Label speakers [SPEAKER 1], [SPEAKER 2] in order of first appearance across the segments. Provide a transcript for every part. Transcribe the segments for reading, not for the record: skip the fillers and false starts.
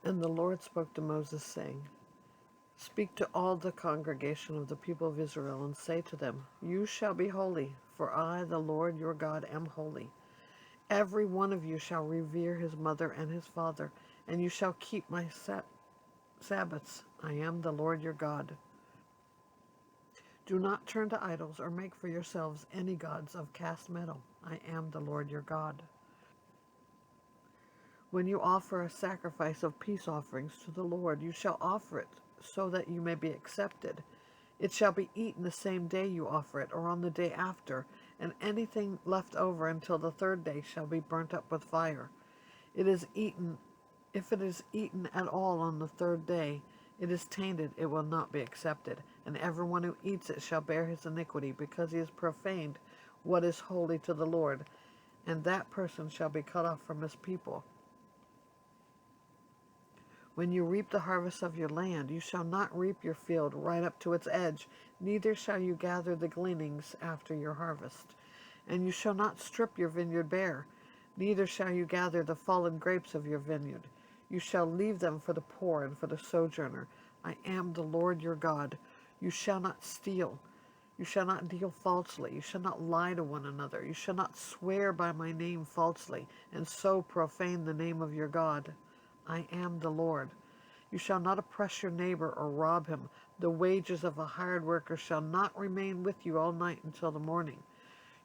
[SPEAKER 1] And the Lord spoke to Moses, saying, Speak to all the congregation of the people of Israel, and say to them, You shall be holy, for I, the Lord your God, am holy. Every one of you shall revere his mother and his father, and you shall keep my Sabbaths. I am the Lord your God. Do not turn to idols or make for yourselves any gods of cast metal. I am the Lord your God. When you offer a sacrifice of peace offerings to the Lord, you shall offer it so that you may be accepted. It shall be eaten the same day you offer it, or on the day after, and anything left over until the third day shall be burnt up with fire. It is eaten, if it is eaten at all on the third day, it is tainted, it will not be accepted. And everyone who eats it shall bear his iniquity, because he has profaned what is holy to the Lord, and that person shall be cut off from his people. When you reap the harvest of your land, you shall not reap your field right up to its edge, neither shall you gather the gleanings after your harvest. And you shall not strip your vineyard bare, neither shall you gather the fallen grapes of your vineyard. You shall leave them for the poor and for the sojourner. I am the Lord your God. You shall not steal. You shall not deal falsely. You shall not lie to one another. You shall not swear by my name falsely, and so profane the name of your God. I am the Lord. You shall not oppress your neighbor or rob him. The wages of a hired worker shall not remain with you all night until the morning.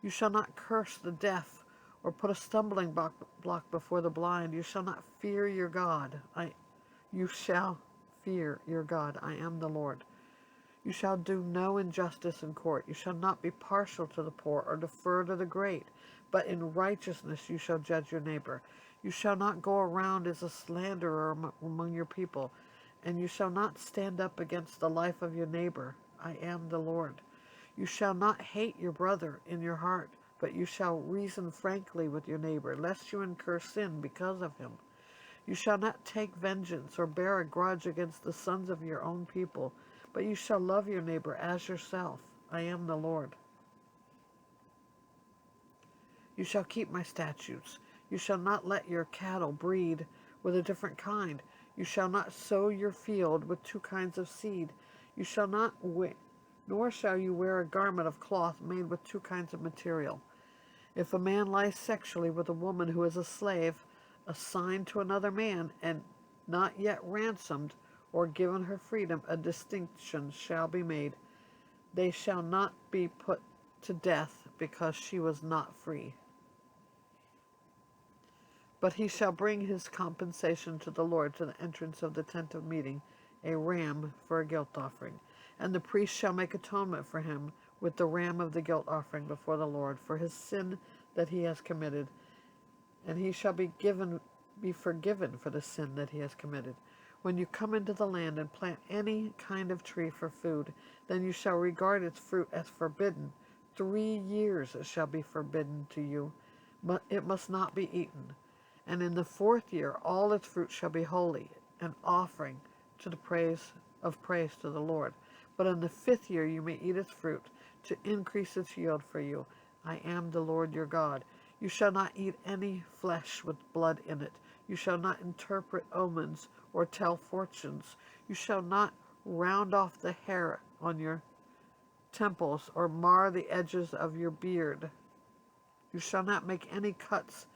[SPEAKER 1] You shall not curse the deaf or put a stumbling block before the blind. You shall not fear your God. You shall fear your God. I am the Lord. You shall do no injustice in court. You shall not be partial to the poor or defer to the great, but in righteousness you shall judge your neighbor. You shall not go around as a slanderer among your people, and you shall not stand up against the life of your neighbor. I am the Lord. You shall not hate your brother in your heart, but you shall reason frankly with your neighbor, lest you incur sin because of him. You shall not take vengeance or bear a grudge against the sons of your own people, but you shall love your neighbor as yourself. I am the Lord. You shall keep my statutes. You shall not let your cattle breed with a different kind. You shall not sow your field with two kinds of seed. You shall not nor shall you wear a garment of cloth made with two kinds of material. If a man lies sexually with a woman who is a slave, assigned to another man, and not yet ransomed, or given her freedom, a distinction shall be made. They shall not be put to death because she was not free. But he shall bring his compensation to the Lord to the entrance of the tent of meeting, a ram for a guilt offering. And the priest shall make atonement for him with the ram of the guilt offering before the Lord for his sin that he has committed, and he shall be forgiven for the sin that he has committed. When you come into the land and plant any kind of tree for food, then you shall regard its fruit as forbidden. 3 years it shall be forbidden to you, but it must not be eaten. And in the 4th year all its fruit shall be holy, an offering to the praise to the Lord. But in the 5th year you may eat its fruit, to increase its yield for you. I am the Lord your God. You shall not eat any flesh with blood in it. You shall not interpret omens or tell fortunes. You shall not round off the hair on your temples or mar the edges of your beard. You shall not make any cuts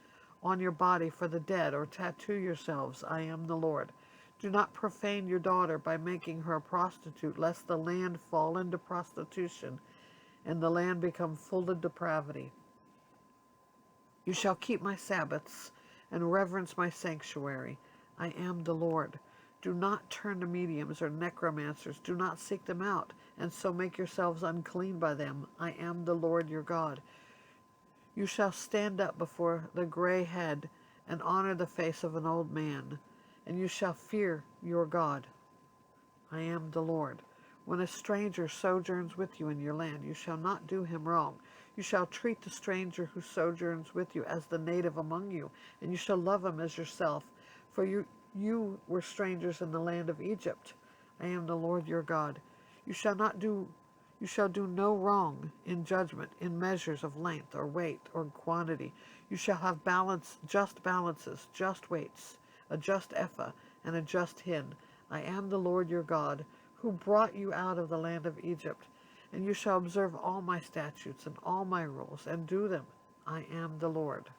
[SPEAKER 1] on your body for the dead, or tattoo yourselves. I am the Lord. Do not profane your daughter by making her a prostitute, lest the land fall into prostitution, and the land become full of depravity. You shall keep my Sabbaths, and reverence my sanctuary. I am the Lord. Do not turn to mediums or necromancers. Do not seek them out, and so make yourselves unclean by them. I am the Lord your God. You shall stand up before the gray head and honor the face of an old man, and you shall fear your God. I am the Lord. When a stranger sojourns with you in your land, you shall not do him wrong. You shall treat the stranger who sojourns with you as the native among you, and you shall love him as yourself, for you were strangers in the land of Egypt. I am the Lord your God. You shall do no wrong in judgment, in measures of length or weight or quantity. You shall have just balances, just weights, a just ephah, and a just hin. I am the Lord your God, who brought you out of the land of Egypt. And you shall observe all my statutes and all my rules, and do them. I am the Lord.